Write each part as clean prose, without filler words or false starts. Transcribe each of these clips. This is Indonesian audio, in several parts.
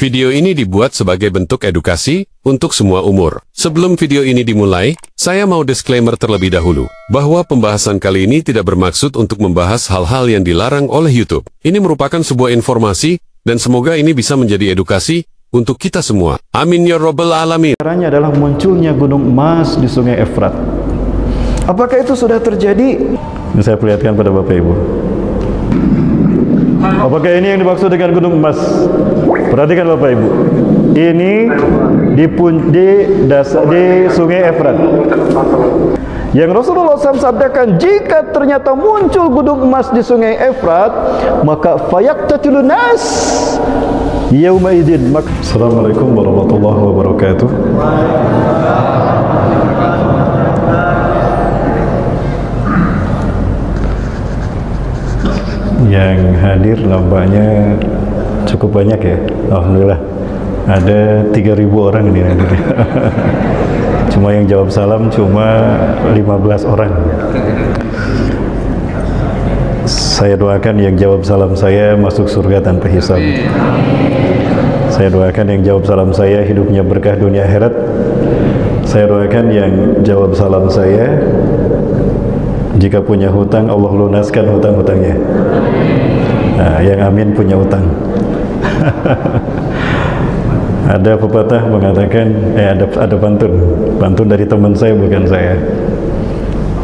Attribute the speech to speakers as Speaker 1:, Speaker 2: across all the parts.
Speaker 1: Video ini dibuat sebagai bentuk edukasi untuk semua umur. Sebelum video ini dimulai, saya mau disclaimer terlebih dahulu, bahwa pembahasan kali ini tidak bermaksud untuk membahas hal-hal yang dilarang oleh YouTube. Ini merupakan sebuah informasi, dan semoga ini bisa menjadi edukasi untuk kita semua. Amin ya Rabbal Alamin.
Speaker 2: Caranya adalah munculnya gunung emas di Sungai Efrat. Apakah itu sudah terjadi? Ini saya perlihatkan pada Bapak Ibu. Apakah ini yang dimaksud dengan gunung emas? Perhatikan Bapak Ibu. Ini di Sungai Efrat. Yang Rasulullah SAW sabdakan, jika ternyata muncul gunung emas di Sungai Efrat, maka fayaqtatilun nas yauma idzin. Assalamualaikum warahmatullahi wabarakatuh. Yang hadir nampaknya cukup banyak ya, alhamdulillah. Ada 3.000 orang ini hadir. Cuma yang jawab salam cuma 15 orang. Saya doakan yang jawab salam saya masuk surga tanpa hisab. Saya doakan yang jawab salam saya hidupnya berkah dunia akhirat. Saya doakan yang jawab salam saya, jika punya hutang, Allah lunaskan hutang-hutangnya. Nah, yang amin punya hutang. Ada pepatah mengatakan, ada pantun dari teman saya, bukan saya.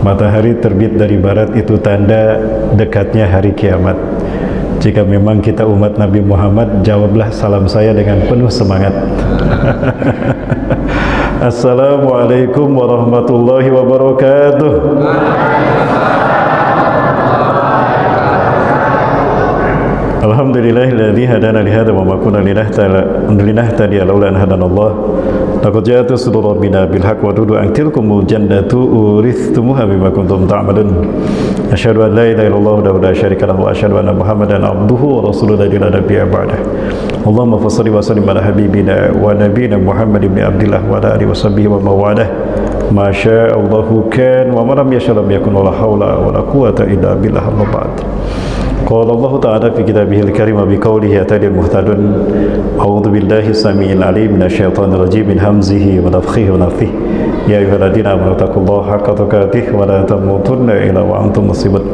Speaker 2: Matahari terbit dari barat itu tanda dekatnya hari kiamat. Jika memang kita umat Nabi Muhammad, jawablah salam saya dengan penuh semangat. Assalamualaikum warahmatullahi wabarakatuh. Alhamdulillahilladzi hadana li hadza wa ma kunna linahtadiya laula an hadanallah. Laqad ja'at rusulu rabbina bil haqq wa tudu an tilkumul jannatu urithumuha bima kuntum ta'malun. Asyhadu an la ilaha illallah wa la syarika lahu wa asyhadu anna Muhammadan abduhu wa rasuluhu la nabiyya ba'dah. Allahumma fassalli wa sallim ala habibina wa nabiyina Muhammad ibn Abdillah wa ala alihi wa sahbihi wa mawalah. Ma syaa Allahu kan wa ma lam yasha lam yakun wa la haula wa la quwwata illa billah. Amma ba'd. Qala Allah Ta'ala fi kitabihil karim bi qawlihi atadil muhtadun. A'udzu billahi samiil alim minasyaitonir rajim min hamzihi wa nafthihi wa nafthihi. Ya ayyuhalladzina amanu taqullaha haqqa tuqatih wa la tamutunna illa wa antum muslimun.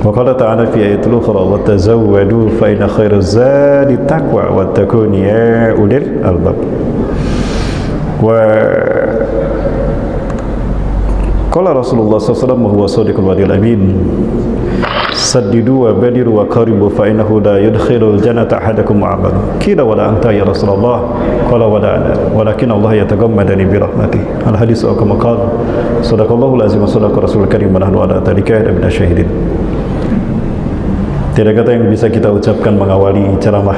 Speaker 2: Wa qala ta'ala fi ayatil ukhra wa tazawwadu fa inna khairaz zadi taqwa wattaqun ya ulil albab. Wa qala Rasulullah sallallahu alaihi wasallam huwa shadiqul wa'dil amin. Saddidu wa badiru wa qaribu fa innahu la yudkhilul jannata ahadakum ma'amal. Qila wala anta ya Rasulullah? Qala wala ana walakin Allah yatagammadani bi rahmatih. Al hadis wa kama qala sadaqallahu al-azim wa sadaqa rasulul karim wa nahnu ala dzalika minasyahidin. Tidak kata yang bisa kita ucapkan mengawali ceramah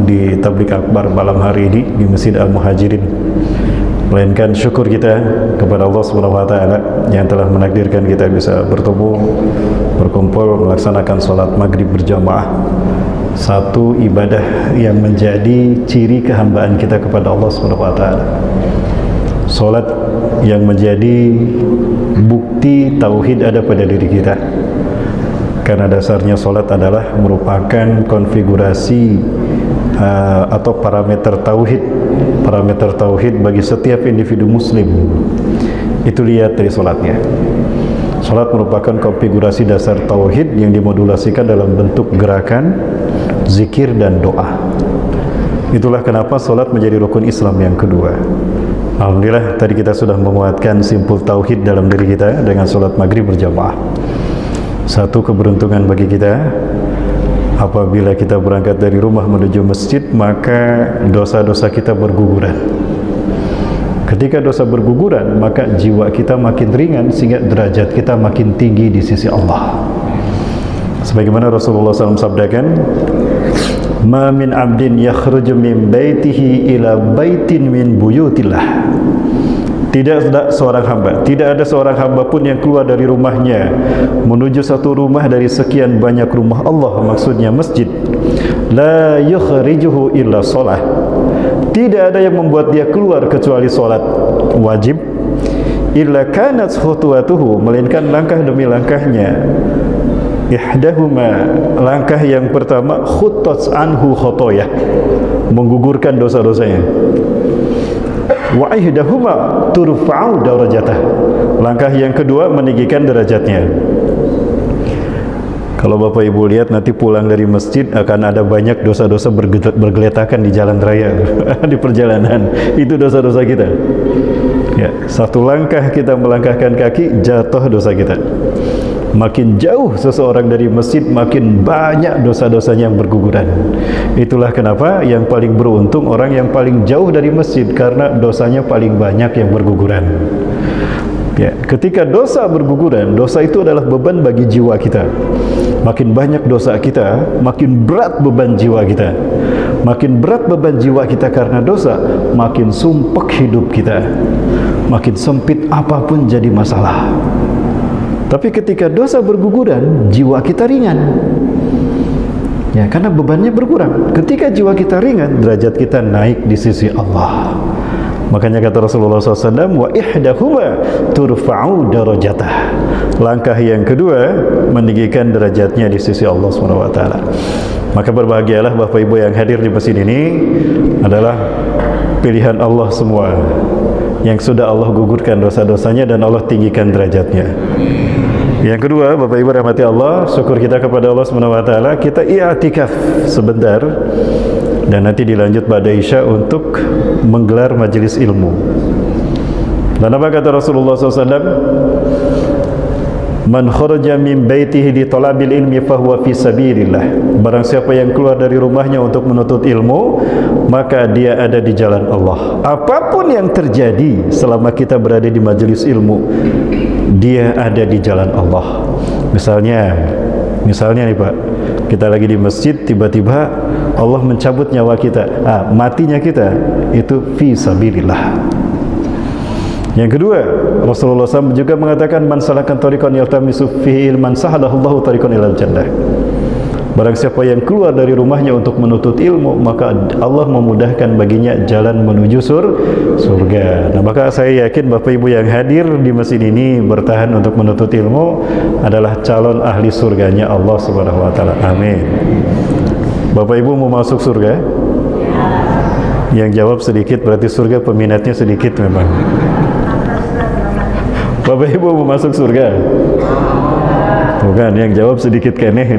Speaker 2: di tabligh akbar malam hari ini di Masjid Al-Muhajirin, melainkan syukur kita kepada Allah Subhanahu wa taala yang telah menakdirkan kita bisa bertemu, berkumpul, melaksanakan salat maghrib berjamaah. Satu ibadah yang menjadi ciri kehambaan kita kepada Allah Subhanahu wa taala. Salat yang menjadi bukti tauhid ada pada diri kita. Karena dasarnya salat adalah merupakan konfigurasi atau parameter tauhid bagi setiap individu muslim. Itu lihat dari salatnya. Salat merupakan konfigurasi dasar tauhid yang dimodulasikan dalam bentuk gerakan, zikir dan doa. Itulah kenapa salat menjadi rukun Islam yang kedua. Alhamdulillah tadi kita sudah menguatkan simpul tauhid dalam diri kita dengan salat maghrib berjamaah. Satu keberuntungan bagi kita, apabila kita berangkat dari rumah menuju masjid, maka dosa-dosa kita berguguran. Ketika dosa berguguran, maka jiwa kita makin ringan sehingga derajat kita makin tinggi di sisi Allah. Sebagaimana Rasulullah SAW sabdakan, "Ma min 'abdin yakhruju min baitihi ila baitin min buyutillah." Tidak ada seorang hamba pun yang keluar dari rumahnya menuju satu rumah dari sekian banyak rumah Allah, maksudnya masjid. La yukhrijuhu illa shalah. Tidak ada yang membuat dia keluar kecuali salat wajib. Illa kanat khutuwatuhu, melainkan langkah demi langkahnya. Ihdahuma, langkah yang pertama, khuttat anhu khotoyah, menggugurkan dosa-dosanya. Wa ihdahuma turfa'u darajatah. Langkah yang kedua, meninggikan derajatnya. Kalau Bapak Ibu lihat nanti pulang dari masjid akan ada banyak dosa-dosa bergeletakan di jalan raya di perjalanan. Itu dosa-dosa kita. Ya, satu langkah kita melangkahkan kaki, jatuh dosa kita. Makin jauh seseorang dari masjid, makin banyak dosa-dosanya yang berguguran. Itulah kenapa yang paling beruntung orang yang paling jauh dari masjid, karena dosanya paling banyak yang berguguran. Ya, ketika dosa berguguran, dosa itu adalah beban bagi jiwa kita. Makin banyak dosa kita, makin berat beban jiwa kita. Makin berat beban jiwa kita karena dosa, makin sumpek hidup kita. Makin sempit apapun jadi masalah. Tapi ketika dosa berguguran, jiwa kita ringan. Ya, karena bebannya berkurang. Ketika jiwa kita ringan, derajat kita naik di sisi Allah. Makanya kata Rasulullah SAW, wa ihdahuma turfa'u darajatah. Langkah yang kedua, meninggikan derajatnya di sisi Allah SWT. Maka berbahagialah Bapak Ibu yang hadir di masjid ini, adalah pilihan Allah semua, yang sudah Allah gugurkan dosa-dosanya dan Allah tinggikan derajatnya. Yang kedua, Bapak Ibu rahmati Allah, syukur kita kepada Allah SWT, kita i'tikaf sebentar dan nanti dilanjut pada Isya untuk menggelar majelis ilmu. Dan apa kata Rasulullah SAW? Man kharaja min baitihi li talabil ilmi fahuwa fi sabilillah. Barang siapa yang keluar dari rumahnya untuk menuntut ilmu, maka dia ada di jalan Allah. Apapun yang terjadi selama kita berada di majelis ilmu, dia ada di jalan Allah. Misalnya nih Pak, kita lagi di masjid, tiba-tiba Allah mencabut nyawa kita, matinya kita, itu fi sabilillah. Yang kedua, Rasulullah SAW juga mengatakan, man salakan tariqan yaltamisu fihi ilman sahalallahu tariqan ilal jannah. Barang siapa yang keluar dari rumahnya untuk menuntut ilmu, maka Allah memudahkan baginya jalan menuju surga. Nah, maka saya yakin Bapak Ibu yang hadir di masjid ini bertahan untuk menuntut ilmu adalah calon ahli surganya Allah Subhanahu wa taala. Amin. Bapak Ibu mau masuk surga? Yang jawab sedikit berarti surga peminatnya sedikit memang. Bapak Ibu mau masuk surga? Bukan, yang jawab sedikit keneh.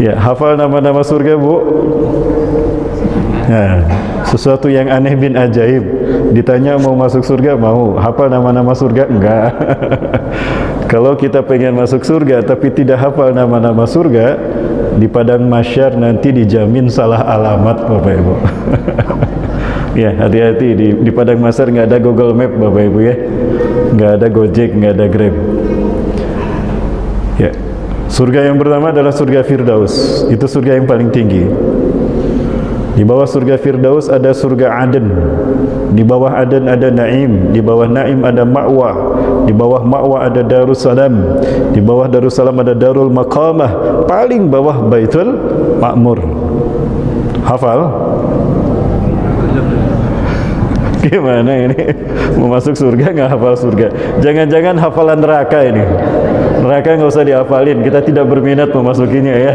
Speaker 2: Ya, hafal nama-nama surga, Bu? Nah, sesuatu yang aneh bin ajaib. Ditanya mau masuk surga, mau. Hafal nama-nama surga? Enggak. Kalau kita pengen masuk surga tapi tidak hafal nama-nama surga, di padang mahsyar nanti dijamin salah alamat, Bapak Ibu. Ya, hati-hati di padang mahsyar nggak ada Google Map, Bapak Ibu ya. Nggak ada Gojek, nggak ada Grab. Ya, surga yang pertama adalah surga Firdaus. Itu surga yang paling tinggi. Di bawah surga Firdaus ada surga Aden. Di bawah Aden ada Naim. Di bawah Naim ada Ma'wa. Di bawah Ma'wa ada Darussalam. Di bawah Darussalam ada Darul Maqamah. Paling bawah Baitul Ma'mur. Hafal? Gimana ini? Mau masuk surga nggak hafal surga? Jangan-jangan hafalan neraka ini. Neraka nggak usah dihafalin. Kita tidak berminat memasukinya ya.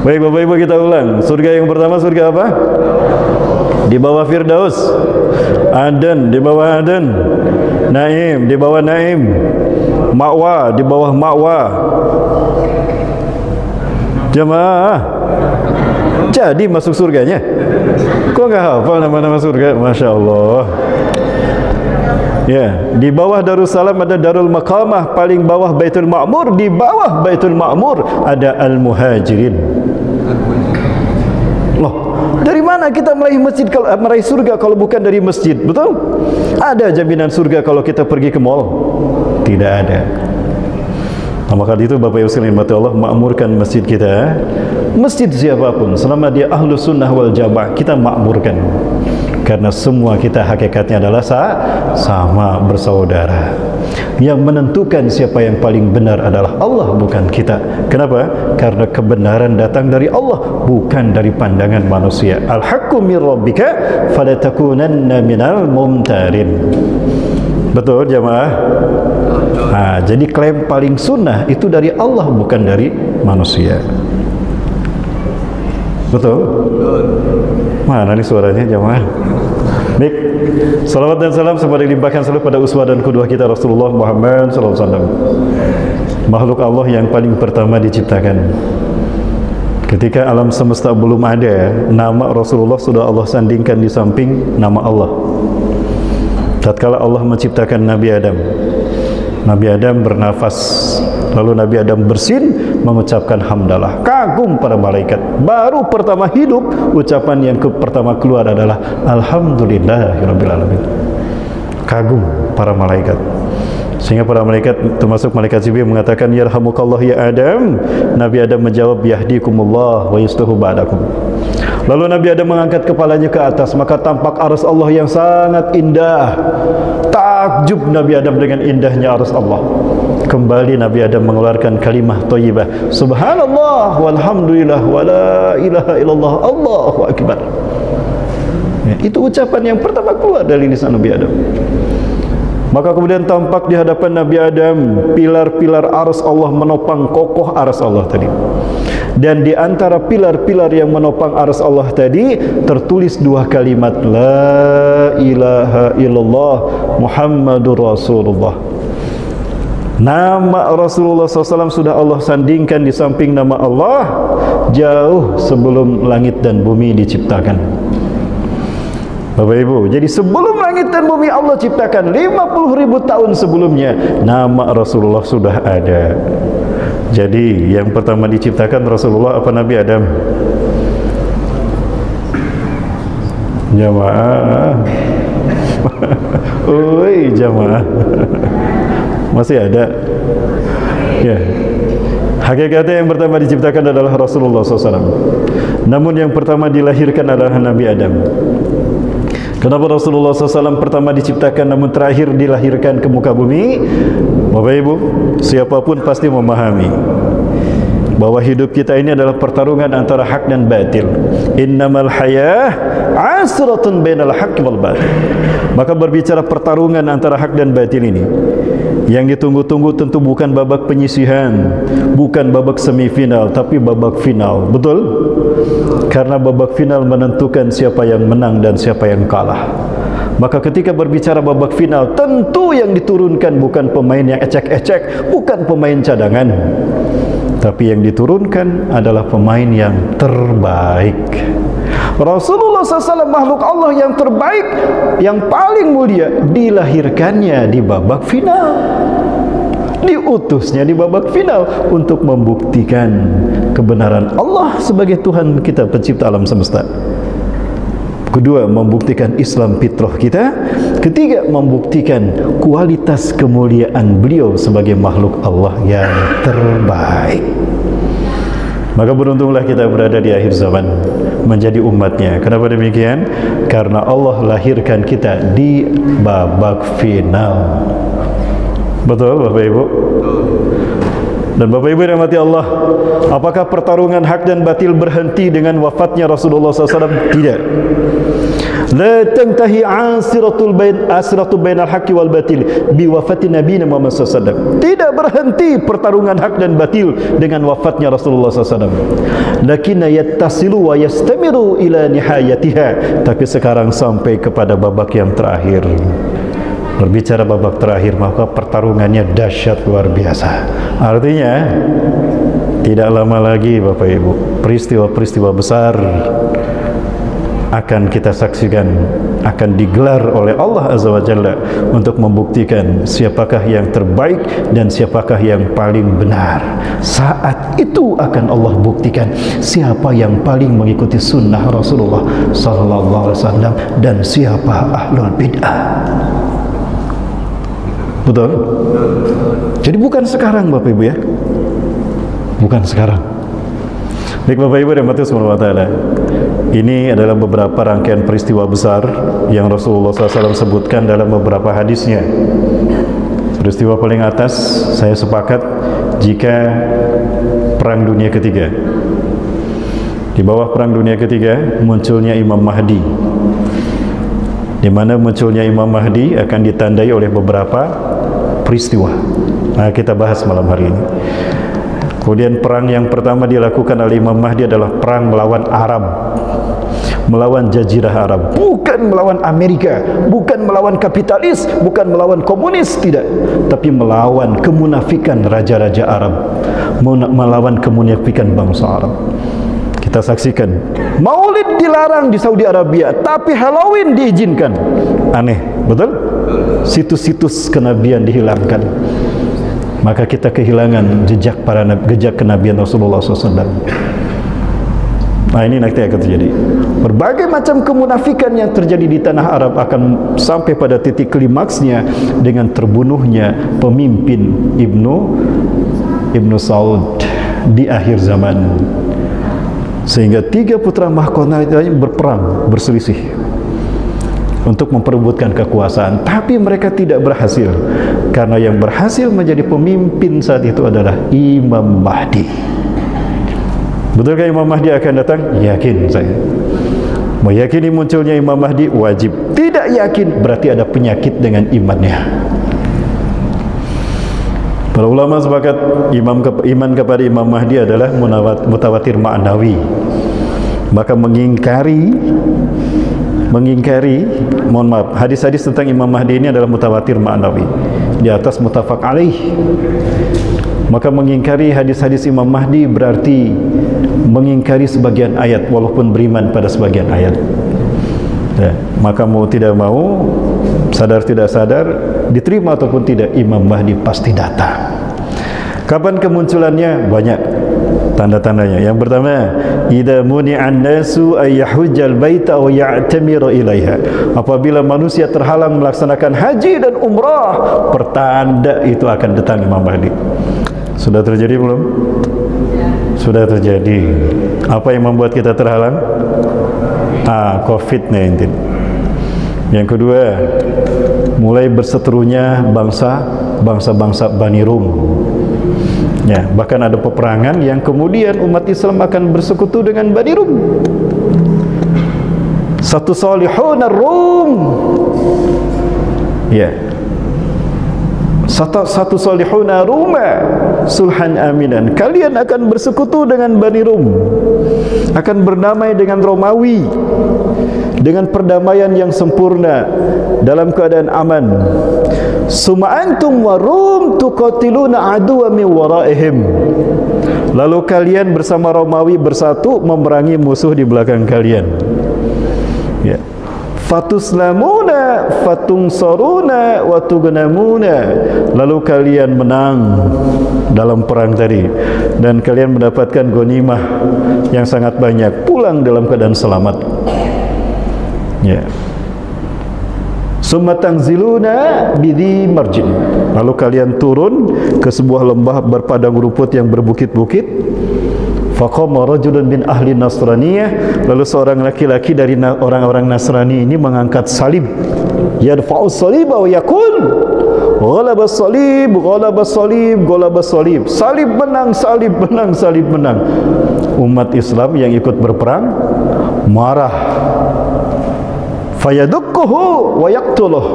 Speaker 2: Baik Bapak Ibu, kita ulang. Surga yang pertama surga apa? Di bawah Firdaus. Aden, di bawah Aden. Naim, di bawah Naim. Ma'wa, di bawah Ma'wa. Jemaah, jadi masuk surganya? Kok nggak hafal nama-nama surga? Masya Allah. Ya, di bawah Darussalam ada Darul Maqamah, paling bawah Baitul Ma'mur, di bawah Baitul Ma'mur ada Al-Muhajirin. Loh, dari mana kita meraih surga kalau bukan dari masjid? Betul? Ada jaminan surga kalau kita pergi ke mall? Tidak ada. Nah, maka itu Bapak Ibu sekalian Allah makmurkan masjid kita. Masjid siapapun selama dia ahlu sunnah wal jamaah, kita makmurkan. Karena semua kita hakikatnya adalah sama, bersaudara. Yang menentukan siapa yang paling benar adalah Allah, bukan kita. Kenapa? Karena kebenaran datang dari Allah, bukan dari pandangan manusia. Al-haqqu min rabbika falatakunanna minal mumtarin. Betul jamaah? Nah, jadi klaim paling sunnah itu dari Allah, bukan dari manusia. Betul? Mana nih suaranya jamaah? Baik, salawat dan salam semoga dilimpahkan selalu pada uswah dan qudwah kita Rasulullah Muhammad SAW, makhluk Allah yang paling pertama diciptakan. Ketika alam semesta belum ada, nama Rasulullah sudah Allah sandingkan di samping nama Allah. Tatkala Allah menciptakan Nabi Adam, Nabi Adam bernafas, lalu Nabi Adam bersin mengucapkan hamdalah. Kagum para malaikat. Baru pertama hidup, ucapan yang pertama keluar adalah alhamdulillahirabbil alamin. Kagum para malaikat. Sehingga para malaikat, termasuk malaikat Jibril, mengatakan yarhamukallah ya Adam. Nabi Adam menjawab yahdikumullah wa yustuhu ba'dakum. Lalu Nabi Adam mengangkat kepalanya ke atas, maka tampak arsy Allah yang sangat indah. Takjub Nabi Adam dengan indahnya arsy Allah. Kembali Nabi Adam mengeluarkan kalimah thayyibah, subhanallah walhamdulillah wala ilaha illallah Allahu akbar. Ya, itu ucapan yang pertama keluar dari lisan Nabi Adam. Maka kemudian tampak di hadapan Nabi Adam pilar-pilar arsy Allah menopang kokoh arsy Allah tadi. Dan di antara pilar-pilar yang menopang arsy Allah tadi tertulis dua kalimat la ilaha illallah Muhammadur Rasulullah. Nama Rasulullah SAW sudah Allah sandingkan di samping nama Allah jauh sebelum langit dan bumi diciptakan. Bapak Ibu, jadi sebelum langit dan bumi Allah ciptakan 50.000 tahun sebelumnya, nama Rasulullah sudah ada. Jadi yang pertama diciptakan Rasulullah apa Nabi Adam? Jamaah. Oi jamaah. Masih ada? Ya. Hakikatnya yang pertama diciptakan adalah Rasulullah SAW. Namun yang pertama dilahirkan adalah Nabi Adam. Kenapa Rasulullah SAW pertama diciptakan namun terakhir dilahirkan ke muka bumi? Bapak Ibu, siapapun pasti memahami bahwa hidup kita ini adalah pertarungan antara hak dan batil. Innamal hayah asratun bainal haqqi wal batil. Maka berbicara pertarungan antara hak dan batil ini, yang ditunggu-tunggu tentu bukan babak penyisihan, bukan babak semifinal, tapi babak final. Betul? Karena babak final menentukan siapa yang menang dan siapa yang kalah. Maka ketika berbicara babak final, tentu yang diturunkan bukan pemain yang ecek-ecek, bukan pemain cadangan, tapi yang diturunkan adalah pemain yang terbaik. Rasulullah SAW makhluk Allah yang terbaik, yang paling mulia, dilahirkannya di babak final, diutusnya di babak final untuk membuktikan kebenaran Allah sebagai Tuhan kita, pencipta alam semesta. Kedua, membuktikan Islam fitrah kita. Ketiga, membuktikan kualitas kemuliaan beliau sebagai makhluk Allah yang terbaik. Maka beruntunglah kita berada di akhir zaman menjadi umatnya. Kenapa demikian? Karena Allah lahirkan kita di babak final. Betul Bapak Ibu? Dan Bapak Ibu dirahmati Allah, apakah pertarungan hak dan batil berhenti dengan wafatnya Rasulullah SAW? Tidak. La tantahi asratu bainal haqqi wal batil bi wafati Nabi Muhammad SAW. Tidak berhenti pertarungan hak dan batil dengan wafatnya Rasulullah SAW. Lakinna yattasilu wa yastamiru ila nihayatiha. Tapi sekarang sampai kepada babak yang terakhir. Berbicara babak terakhir, maka pertarungannya dahsyat luar biasa. Artinya tidak lama lagi Bapak Ibu, peristiwa-peristiwa besar akan kita saksikan, akan digelar oleh Allah Azza wa Jalla untuk membuktikan siapakah yang terbaik dan siapakah yang paling benar. Saat itu akan Allah buktikan siapa yang paling mengikuti sunnah Rasulullah sallallahu alaihi wasallam dan siapa ahlul bid'ah. Betul? Jadi bukan sekarang Bapak Ibu ya, bukan sekarang. Baik Bapak Ibu dan Mati Subhanahu wa Ta'ala, ini adalah beberapa rangkaian peristiwa besar yang Rasulullah SAW sebutkan dalam beberapa hadisnya. Peristiwa paling atas saya sepakat jika Perang Dunia Ketiga. Di bawah Perang Dunia Ketiga munculnya Imam Mahdi, di mana munculnya Imam Mahdi akan ditandai oleh beberapa peristiwa. Nah, kita bahas malam hari ini. Kemudian perang yang pertama dilakukan oleh Imam Mahdi adalah perang melawan Arab, melawan Jazirah Arab, bukan melawan Amerika, bukan melawan kapitalis, bukan melawan komunis, tidak, tapi melawan kemunafikan raja-raja Arab, melawan kemunafikan bangsa Arab. Kita saksikan, Maulid dilarang di Saudi Arabia, tapi Halloween diizinkan. Aneh, betul? Situs-situs kenabian dihilangkan. Maka kita kehilangan jejak kenabian Rasulullah SAW. Nah, ini nanti akan terjadi. Berbagai macam kemunafikan yang terjadi di tanah Arab akan sampai pada titik klimaksnya dengan terbunuhnya pemimpin Ibnu Saud di akhir zaman. Sehingga 3 putra mahkota berperang, berselisih untuk memperebutkan kekuasaan, tapi mereka tidak berhasil, karena yang berhasil menjadi pemimpin saat itu adalah Imam Mahdi. Betulkah Imam Mahdi akan datang? Yakin saya. Meyakini munculnya Imam Mahdi wajib. Tidak yakin berarti ada penyakit dengan imannya. Para ulama sepakat iman kepada Imam Mahdi adalah mutawatir ma'nawi. Maka mengingkari, mohon maaf, hadis-hadis tentang Imam Mahdi ini adalah mutawatir ma'nawi, di atas muttafaq alaih. Maka mengingkari hadis-hadis Imam Mahdi berarti mengingkari sebagian ayat, walaupun beriman pada sebagian ayat. Ya, maka mau tidak mau, sadar tidak sadar, diterima ataupun tidak, Imam Mahdi pasti datang. Kapan kemunculannya? Banyak tanda-tandanya. Yang pertama, idza muni'an nasu ay yahujjal baita wa ya'tamiru ilaiha. Apabila manusia terhalang melaksanakan haji dan umrah, pertanda itu akan datang Imam Mahdi. Sudah terjadi belum? Sudah terjadi. Apa yang membuat kita terhalang? COVID-19. Yang kedua, mulai berseterunya bangsa-bangsa Bani Rum. Ya, bahkan ada peperangan yang kemudian umat Islam akan bersekutu dengan Bani Rum. Satu salihun ar-Rum. Ya. Satu salihun ar-Ruma sulhan aminan. Kalian akan bersekutu dengan Bani Rum. Akan berdamai dengan Romawi dengan perdamaian yang sempurna dalam keadaan aman. Summa antum wa Rum tuqatiluna aduwa min waraihim. Lalu kalian bersama Romawi bersatu memerangi musuh di belakang kalian. Ya. Fatuslamuna fatungsaruna wa tughnamuna. Lalu kalian menang dalam perang tadi dan kalian mendapatkan ghanimah yang sangat banyak, pulang dalam keadaan selamat. Ya. Summa tanziluna bidhi marjin. Lalu kalian turun ke sebuah lembah berpadang rumput yang berbukit-bukit. Faqama rajulun min ahli Nasraniyah. Lalu seorang laki-laki dari orang-orang Nasrani ini mengangkat salib. Yadfa'u saliba wa yaqul ghalaba salib, ghalaba salib, ghalaba salib. Salib menang, salib menang, salib menang. Umat Islam yang ikut berperang marah. Fayadukkuhu wa yaqtuluh.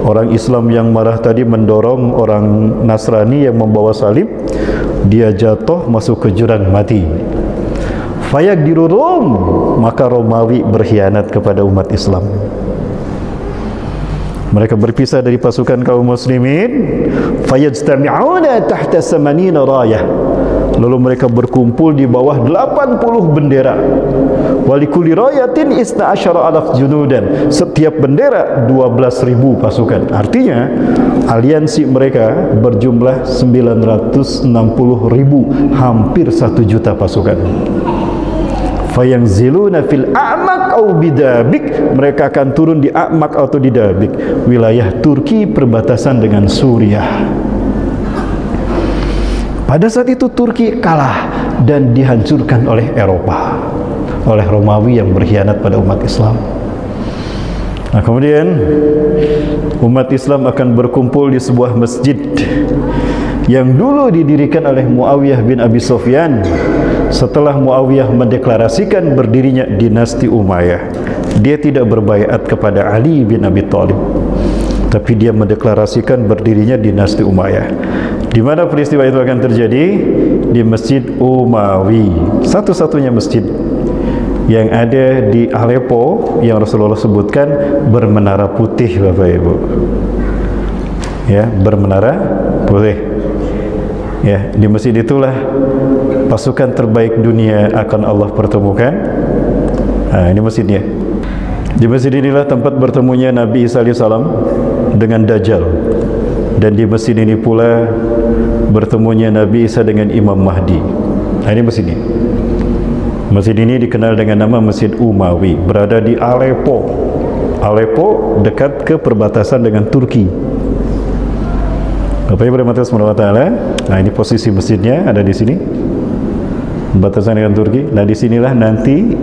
Speaker 2: Orang Islam yang marah tadi mendorong orang Nasrani yang membawa salib, dia jatuh masuk ke jurang mati. Fayaqdiru Rum, maka Romawi berkhianat kepada umat Islam. Mereka berpisah dari pasukan kaum muslimin. Fayajtami'una tahta 80 rayah. Lalu mereka berkumpul di bawah 80 bendera. Walikulli rayatin 12,000 junudan. Setiap bendera 12.000 pasukan. Artinya aliansi mereka berjumlah 960.000, hampir 1 juta pasukan. Fayanziluna fil a'maq au bidabik. Mereka akan turun di A'maq atau di Dabik, wilayah Turki perbatasan dengan Suriah. Pada saat itu Turki kalah dan dihancurkan oleh Eropa, oleh Romawi yang berkhianat pada umat Islam. Nah, kemudian umat Islam akan berkumpul di sebuah masjid yang dulu didirikan oleh Muawiyah bin Abi Sufyan setelah Muawiyah mendeklarasikan berdirinya dinasti Umayyah. Dia tidak berbaiat kepada Ali bin Abi Thalib, tapi dia mendeklarasikan berdirinya dinasti Umayyah. Di mana peristiwa itu akan terjadi? di Masjid Umawi, satu-satunya masjid yang ada di Aleppo yang Rasulullah sebutkan bermenara putih, Bapak Ibu. Ya, bermenara putih. Ya, di masjid itulah pasukan terbaik dunia akan Allah pertemukan. Nah, ini masjidnya. Di masjid inilah tempat bertemunya Nabi Isa AS dengan Dajjal. Dan di masjid ini pula bertemunya Nabi Isa dengan Imam Mahdi. Nah, ini masjidnya. Masjid ini dikenal dengan nama Masjid Umawi, berada di Aleppo. Aleppo dekat ke perbatasan dengan Turki. Bapak Ibu rahmatullahi wabarakatuh. Nah, ini posisi masjidnya ada di sini, perbatasan dengan Turki. Nah, di sinilah nanti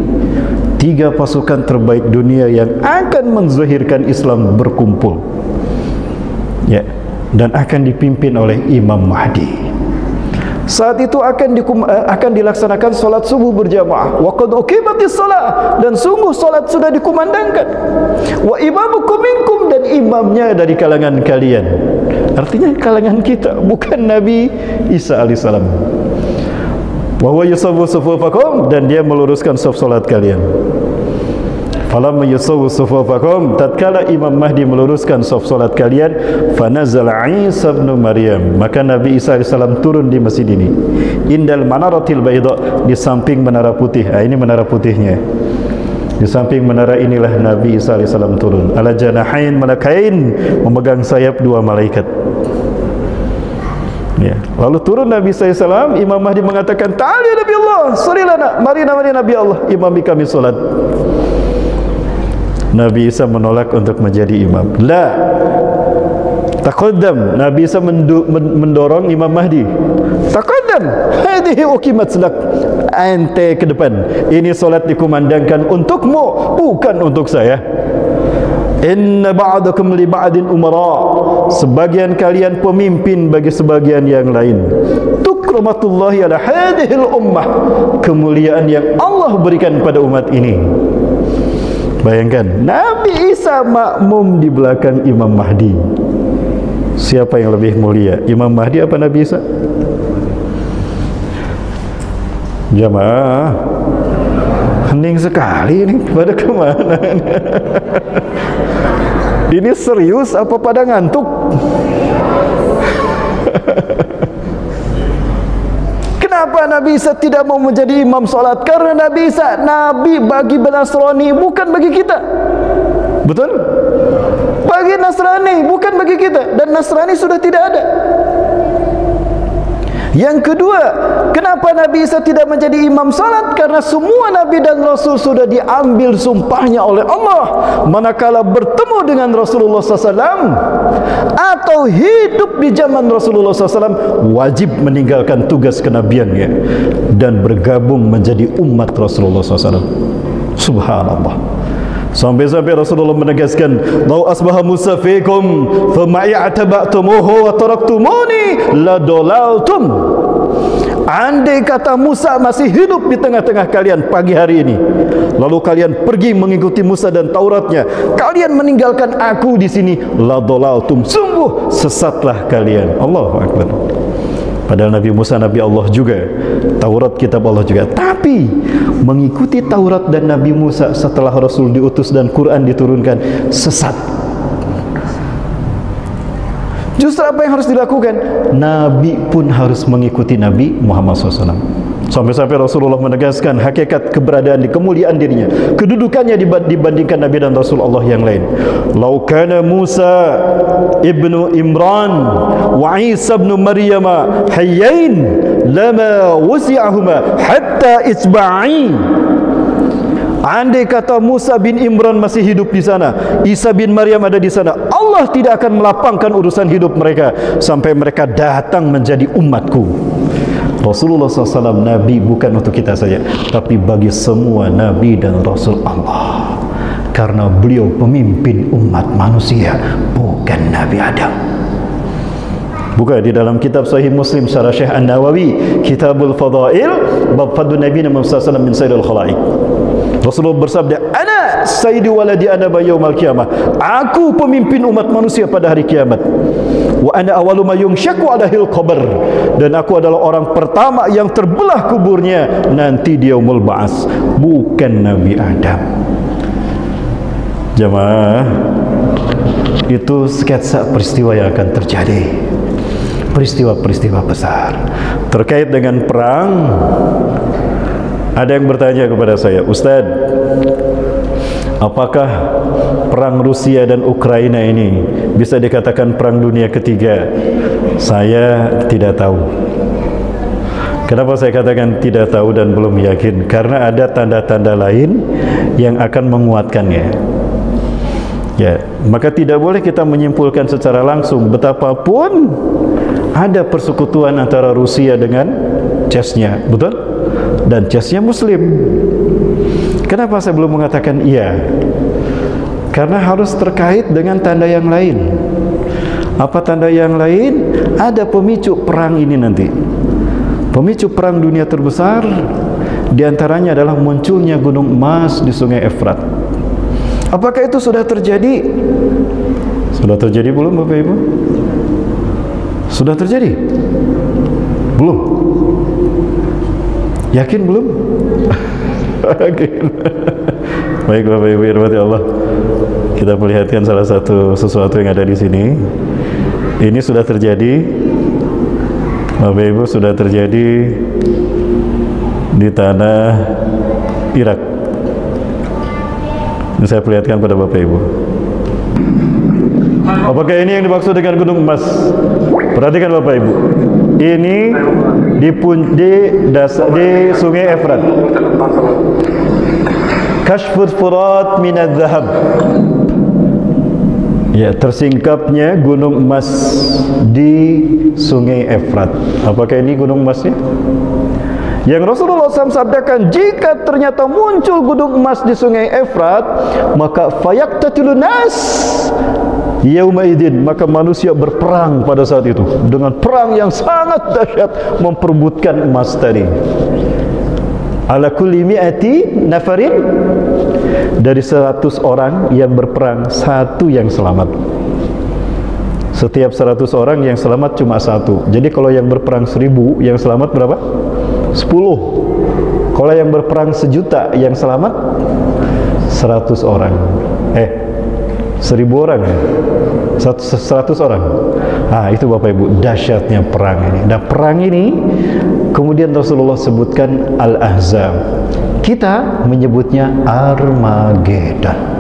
Speaker 2: 3 pasukan terbaik dunia yang akan menzahirkan Islam berkumpul. Ya, dan akan dipimpin oleh Imam Mahdi. Saat itu akan dilaksanakan solat subuh berjamaah. Wa qad uqimatis shalah, dan sungguh solat sudah dikumandangkan. Wa imamukum minkum, dan imamnya dari kalangan kalian. Artinya kalangan kita, bukan Nabi Isa alaihissalam. Wa huwa yusawwu sufufakum, dan dia meluruskan saf solat kalian. Falamma yusawwu sufufakum, tatkala Imam Mahdi meluruskan saf solat kalian, fanazala Isa bin Maryam, maka Nabi Isa alaihissalam turun di masjid ini. Indal manaratil bayda, di samping menara putih. Ini menara putihnya. Di samping menara inilah Nabi Isa alaihissalam turun. Ala janahain malakain, memegang sayap 2 malaikat. Ya. Lalu turun Nabi Isa alaihissalam. Imam Mahdi mengatakan, "Ta'al ya Nabi Allah, sholilana, mari Nabi Allah, imami kami solat." Nabi Isa menolak untuk menjadi imam. La taqaddam, Nabi Isa mendorong Imam Mahdi. Taqaddam, hadhihi uqimat lak, ente ke depan. Ini solat dikumandangkan untukmu, bukan untuk saya. Inna ba'dakum li ba'din umara, sebagian kalian pemimpin bagi sebagian yang lain. Tukrumatullahi ala hadhil ummah, kemuliaan yang Allah berikan pada umat ini. Bayangkan, Nabi Isa makmum di belakang Imam Mahdi. Siapa yang lebih mulia, Imam Mahdi apa Nabi Isa? Jamaah, hening sekali ini, pada kemana? Ini serius apa pada ngantuk? Kenapa Nabi Isa tidak mau menjadi imam solat? Karena Nabi Isa Nabi bagi Nasrani, bukan bagi kita. Betul? Bagi Nasrani, bukan bagi kita. Dan Nasrani sudah tidak ada. Yang kedua, kenapa Nabi Isa tidak menjadi imam salat? Karena semua Nabi dan Rasul sudah diambil sumpahnya oleh Allah. Manakala bertemu dengan Rasulullah SAW atau hidup di zaman Rasulullah SAW, wajib meninggalkan tugas kenabiannya dan bergabung menjadi umat Rasulullah SAW. Subhanallah. Sampai-sampai Rasulullah menegaskan, "Lau asbaha Musa fikum thumma i'taba'tumuhu wa taraktumuni la dalaltum." Andai kata Musa masih hidup di tengah-tengah kalian pagi hari ini, lalu kalian pergi mengikuti Musa dan Tauratnya, kalian meninggalkan aku di sini, la dalaltum, sungguh sesatlah kalian. Allahu Akbar. Padahal Nabi Musa Nabi Allah juga, Taurat kitab Allah juga. Tapi mengikuti Taurat dan Nabi Musa setelah Rasul diutus dan Quran diturunkan, sesat. Justru apa yang harus dilakukan? Nabi pun harus mengikuti Nabi Muhammad SAW. Sampai-sampai Rasulullah menegaskan hakikat keberadaan di kemuliaan dirinya, kedudukannya dibandingkan Nabi dan Rasul Allah yang lain. Lau kana Musa ibnu Imran wa Isa ibnu Maryam hayyain lama wasi'ahuma hatta isba'i. Andai kata Musa bin Imran masih hidup di sana, Isa bin Maryam ada di sana, Allah tidak akan melapangkan urusan hidup mereka sampai mereka datang menjadi umatku. Rasulullah SAW Nabi bukan untuk kita saja, tapi bagi semua Nabi dan Rasul Allah. Karena beliau pemimpin umat manusia, bukan Nabi Adam. Buka di dalam kitab Sahih Muslim syarah Syekh An-Nawawi, Kitabul Fadail, bab fadlu Nabi Muhammad SAW min sayyidil khalaik. Rasulullah bersabda, "Ana sayyidu waladi Adam yaumal qiyamah." Aku pemimpin umat manusia pada hari kiamat. wa ana awwalu ma yunshaqqu alaihi al-qabr, dan aku adalah orang pertama yang terbelah kuburnya nanti di yaumul ba'ats, bukan Nabi Adam. Jamaah, itu sketsa peristiwa yang akan terjadi, peristiwa-peristiwa besar terkait dengan perang. Ada yang bertanya kepada saya, Ustaz, apakah perang Rusia dan Ukraina ini bisa dikatakan perang dunia ketiga? Saya tidak tahu. Kenapa saya katakan tidak tahu dan belum yakin? Karena ada tanda-tanda lain yang akan menguatkannya. Ya, maka tidak boleh kita menyimpulkan secara langsung, betapapun ada persekutuan antara Rusia dengan Chechnya, betul? Dan Chechnya Muslim. Kenapa saya belum mengatakan iya? Karena harus terkait dengan tanda yang lain. Apa tanda yang lain? Ada pemicu perang ini nanti. Pemicu perang dunia terbesar diantaranya adalah munculnya gunung emas di Sungai Efrat. Apakah itu sudah terjadi? Sudah terjadi belum Bapak Ibu? Sudah terjadi? Belum? Yakin belum? Yakin. Baik Bapak Ibu rahmati Allah, kita perlihatkan salah satu sesuatu yang ada di sini. Ini sudah terjadi, Bapak Ibu, sudah terjadi di tanah Irak. Ini saya perlihatkan pada Bapak Ibu. Apakah ini yang dimaksud dengan gunung emas? Perhatikan Bapak Ibu. Ini di Sungai Efrat. Kashfut Furat min adz-dzahab. Ya, tersingkapnya gunung emas di Sungai Efrat. Apakah ini gunung emasnya? Yang Rasulullah SAW sabdakan, jika ternyata muncul gunung emas di Sungai Efrat, maka fayaqtatilun nas yaumaidin, maka manusia berperang pada saat itu dengan perang yang sangat dahsyat memperebutkan emas tadi. Ala kulli mi'ati nafarin, dari 100 orang yang berperang, satu yang selamat. Setiap 100 orang yang selamat cuma satu. Jadi kalau yang berperang 1000, yang selamat berapa? 10. Kalau yang berperang 1.000.000, yang selamat 100 orang. 1000 orang, 100 orang. Ah, itu Bapak Ibu dahsyatnya perang ini. Dan perang ini kemudian Rasulullah sebutkan Al-Ahzab. Kita menyebutnya Armageddon.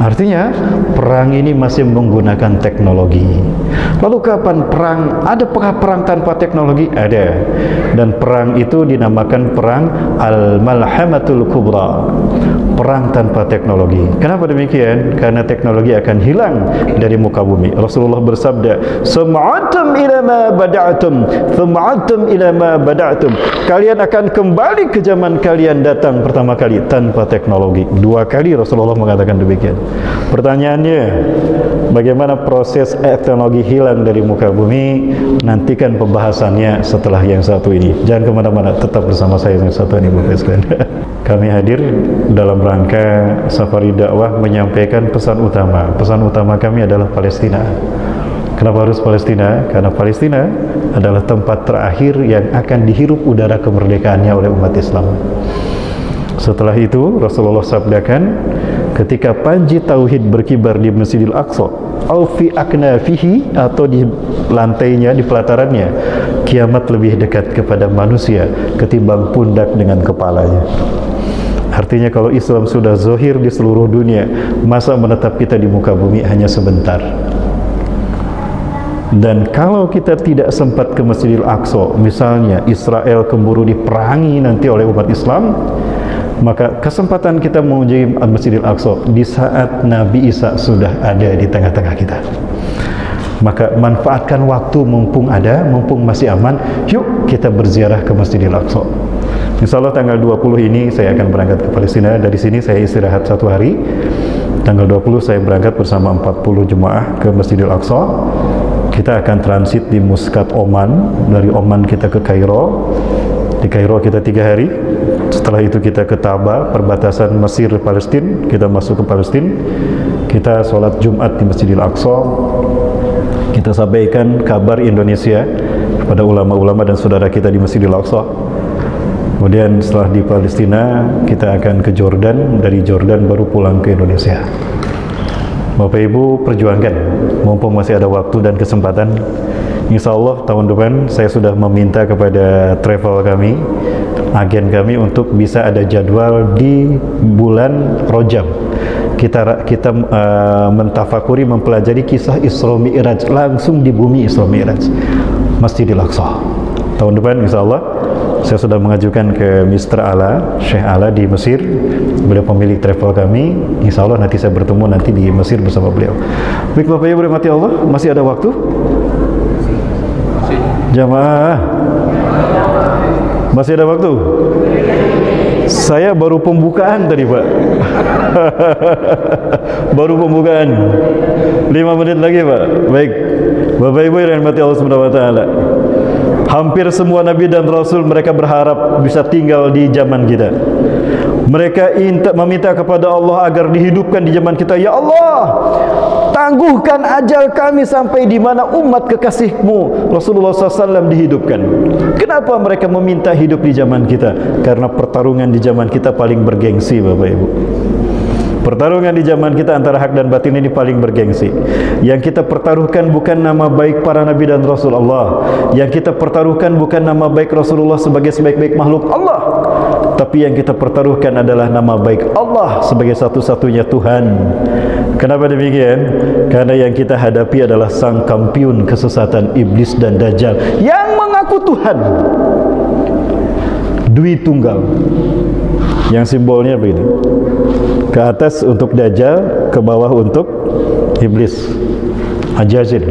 Speaker 2: Artinya perang ini masih menggunakan teknologi. Lalu kapan perang? Adakah perang tanpa teknologi? Ada. Dan perang itu dinamakan perang Al-Malhamatul Kubra, perang tanpa teknologi. Kenapa demikian? Karena teknologi akan hilang dari muka bumi. Rasulullah bersabda, "Sum'atum ila ma bada'tum, sum'atum ila ma bada'tum." Kalian akan kembali ke zaman kalian datang pertama kali tanpa teknologi. 2 kali Rasulullah mengatakan demikian. Pertanyaannya, bagaimana proses teknologi hilang dari muka bumi? Nantikan pembahasannya setelah yang satu ini. Jangan kemana-mana, tetap bersama saya yang satu ini, Bapak sekalian. Kami hadir dalam rangka safari dakwah menyampaikan pesan utama. Pesan utama kami adalah Palestina. Kenapa harus Palestina? Karena Palestina adalah tempat terakhir yang akan dihirup udara kemerdekaannya oleh umat Islam. Setelah itu Rasulullah sabdakan, ketika panji tauhid berkibar di Masjidil Aqsa, au fi aknafihi, atau di lantainya, di pelatarannya, kiamat lebih dekat kepada manusia ketimbang pundak dengan kepalanya. Artinya kalau Islam sudah zahir di seluruh dunia, masa menetap kita di muka bumi hanya sebentar. Dan kalau kita tidak sempat ke Masjidil Aqsa, misalnya Israel keburu diperangi nanti oleh umat Islam, maka kesempatan kita mengunjungi Masjidil Aqsa di saat Nabi Isa sudah ada di tengah-tengah kita. Maka manfaatkan waktu mumpung ada, mumpung masih aman, yuk kita berziarah ke Masjidil Aqsa. Insya Allah tanggal 20 ini saya akan berangkat ke Palestina. Dari sini saya istirahat 1 hari. Tanggal 20 saya berangkat bersama 40 jemaah ke Masjidil Aqsa. Kita akan transit di Muscat, Oman. Dari Oman kita ke Kairo. Di Kairo kita 3 hari. Setelah itu kita ke Taba, perbatasan Mesir Palestina. Kita masuk ke Palestina. Kita sholat Jumat di Masjidil Aqsa. kita sampaikan kabar Indonesia kepada ulama-ulama dan saudara kita di Masjidil Aqsa. Kemudian setelah di Palestina, kita akan ke Jordan, dari Jordan baru pulang ke Indonesia. Bapak Ibu perjuangkan, mumpung masih ada waktu dan kesempatan. Insya Allah tahun depan saya sudah meminta kepada travel kami, agen kami, untuk bisa ada jadwal di bulan Rajab. Kita mentafakuri, mempelajari kisah Isra Mi'raj langsung di bumi Isra Mi'raj, Masjidil Aqsa. Tahun depan insya Allah saya sudah mengajukan ke Mr. Ala, Syekh Ala di Mesir, beliau pemilik travel kami. Insya Allah nanti saya bertemu nanti di Mesir bersama beliau. Baik Bapak Ibu rahmati Allah, masih ada waktu? Jamaah, masih ada waktu? Saya baru pembukaan tadi Pak. Baru pembukaan. 5 menit lagi Pak. Baik Bapak Ibu yang rahmati Allah Subhanahu wa taala, hampir semua Nabi dan Rasul mereka berharap bisa tinggal di zaman kita. Mereka meminta kepada Allah agar dihidupkan di zaman kita. Ya Allah, tangguhkan ajal kami sampai di mana umat kekasihmu Rasulullah SAW dihidupkan. Kenapa mereka meminta hidup di zaman kita? Karena pertarungan di zaman kita paling bergengsi Bapak Ibu. Pertarungan di zaman kita antara hak dan batin ini paling bergengsi. Yang kita pertaruhkan bukan nama baik para Nabi dan Rasul Allah. Yang kita pertaruhkan bukan nama baik Rasulullah sebagai sebaik-baik makhluk Allah, tapi yang kita pertaruhkan adalah nama baik Allah sebagai satu-satunya Tuhan. Kenapa demikian? Karena yang kita hadapi adalah sang kampiun kesesatan iblis dan dajjal yang mengaku Tuhan. Dwi tunggal, yang simbolnya begini, ke atas untuk dajjal, ke bawah untuk iblis, Ajazil.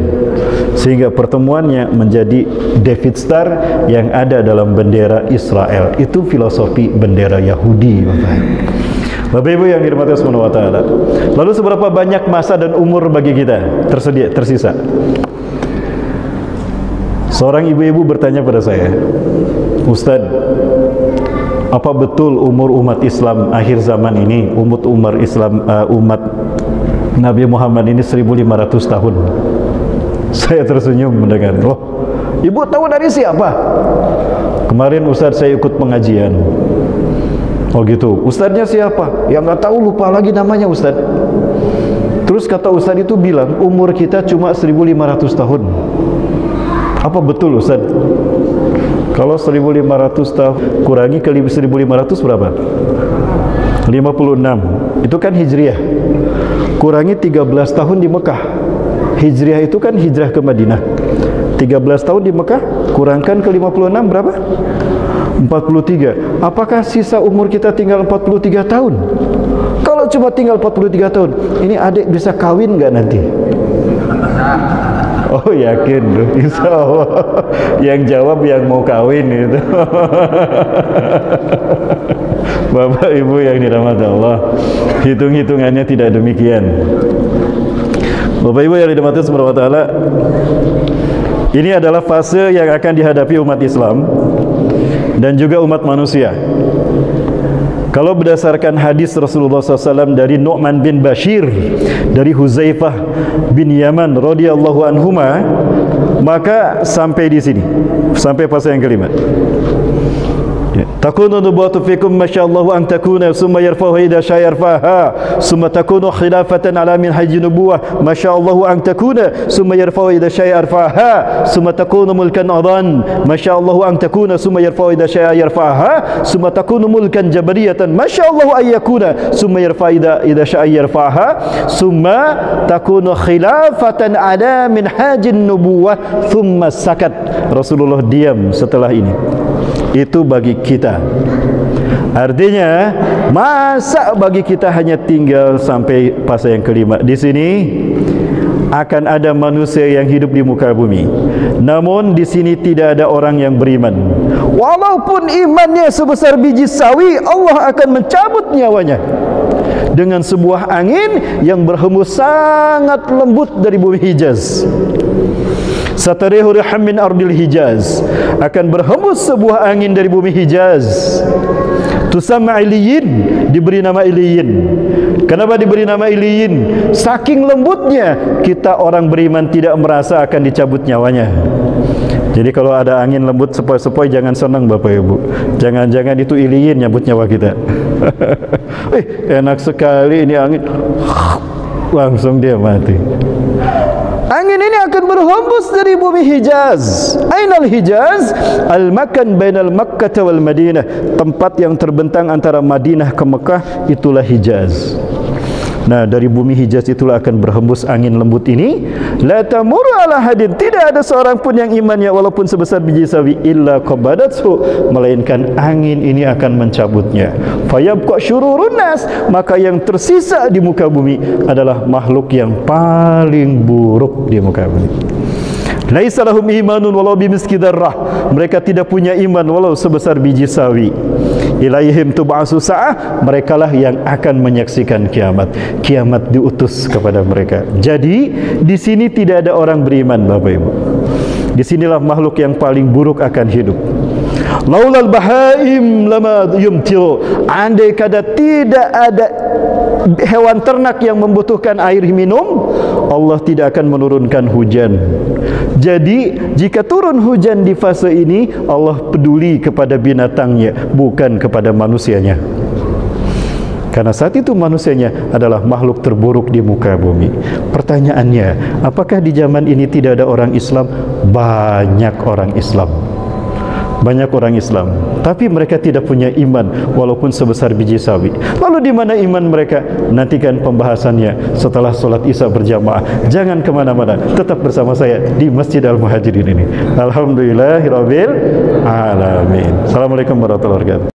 Speaker 2: Sehingga pertemuannya menjadi David Star yang ada dalam bendera Israel. Itu filosofi bendera Yahudi Bapak Ibu yang dirahmati Allah Subhanahu wa taala. Lalu seberapa banyak masa dan umur bagi kita tersisa? Seorang ibu-ibu bertanya pada saya, Ustadz, apa betul umur umat Islam akhir zaman ini, umat Nabi Muhammad ini 1500 tahun? Saya tersenyum mendengar. Oh, ibu tahu dari siapa? Kemarin Ustadz saya ikut pengajian. Oh gitu, Ustadznya siapa? Ya nggak tahu, lupa lagi namanya Ustadz. Terus kata Ustadz itu bilang umur kita cuma 1500 tahun. Apa betul Ustadz? Kalau 1500 tahun kurangi ke 1500 berapa? 56. Itu kan Hijriah. Kurangi 13 tahun di Mekah. Hijriah itu kan hijrah ke Madinah. 13 tahun di Mekah kurangkan ke 56 berapa? 43. Apakah sisa umur kita tinggal 43 tahun? Kalau cuma tinggal 43 tahun, ini adik bisa kawin nggak nanti? Oh yakin, insya Allah. Yang jawab yang mau kawin itu. Bapak Ibu yang dirahmati Allah, hitung-hitungannya tidak demikian. Bapak Ibu yang dirahmati Allah Subhanahu wa taala, ini adalah fase yang akan dihadapi umat Islam dan juga umat manusia. Kalau berdasarkan hadis Rasulullah SAW dari Nu'man bin Bashir, dari Huzaifah bin Yaman radhiyallahu anhuma, maka sampai di sini, sampai fase yang kelima. Takunu nubuwatu fikum masyaallahu an takuna summa yarfa'u idza syaa yarfa'ha summa takunu khilafatan ala min hajji nubuwah masyaallahu an takuna summa yarfa'u idza syaa yarfa'ha summa takunu mulkan adan masyaallahu an takuna summa yarfa'u idza syaa yarfa'ha summa takunu mulkan jabariyatan masyaallahu an yakuna summa yarfa'u idza syaa yarfa'ha summa takunu khilafatan ala min hajji nubuwah thumma sakat. Rasulullah diam setelah ini. Itu bagi kita. Artinya, masa bagi kita hanya tinggal sampai fase yang kelima. Di sini akan ada manusia yang hidup di muka bumi. Namun di sini tidak ada orang yang beriman. Walaupun imannya sebesar biji sawi, Allah akan mencabut nyawanya dengan sebuah angin yang berhembus sangat lembut dari bumi Hijaz. Satarihu riham min ardil Hijaz, akan berhembus sebuah angin dari bumi Hijaz. Tusamma Iliyin, diberi nama Iliyin. Kenapa diberi nama Iliyin? Saking lembutnya, kita orang beriman tidak merasa akan dicabut nyawanya. Jadi kalau ada angin lembut sepoi-sepoi, jangan senang Bapak Ibu. Jangan-jangan itu Iliyin nyabut nyawa kita. Enak sekali ini angin. Langsung dia mati. Angin ini akan berhembus dari bumi Hijaz. Ainal Hijaz? Al-makan bainal Makkah wal Madinah. Tempat yang terbentang antara Madinah ke Mekah, itulah Hijaz. Nah, dari bumi Hijaz itulah akan berhembus angin lembut ini. La tamurru ala hadin, tidak ada seorang pun yang imannya walaupun sebesar biji sawi illa qabadathu, melainkan angin ini akan mencabutnya. Fayabqa syururun nas, maka yang tersisa di muka bumi adalah makhluk yang paling buruk di muka bumi. Laisa lahum imanun walau bimiski dzarrah, mereka tidak punya iman walau sebesar biji sawi. Ilaihim tub'asu sa'ah, merekalah yang akan menyaksikan kiamat. Kiamat diutus kepada mereka. Jadi di sini tidak ada orang beriman Bapak Ibu. Di sinilah makhluk yang paling buruk akan hidup. Laulal bahaim lama yumtil, andai kata tidak ada hewan ternak yang membutuhkan air minum, Allah tidak akan menurunkan hujan. Jadi jika turun hujan di fase ini, Allah peduli kepada binatangnya, bukan kepada manusianya. Karena saat itu manusianya adalah makhluk terburuk di muka bumi. Pertanyaannya, apakah di zaman ini tidak ada orang Islam? Banyak orang Islam. Banyak orang Islam, tapi mereka tidak punya iman walaupun sebesar biji sawi. Lalu di mana iman mereka? Nantikan pembahasannya setelah sholat Isya berjamaah. Jangan kemana-mana, tetap bersama saya di Masjid Al-Muhajirin ini. Alhamdulillahirabbil alamin. Assalamualaikum warahmatullahi wabarakatuh.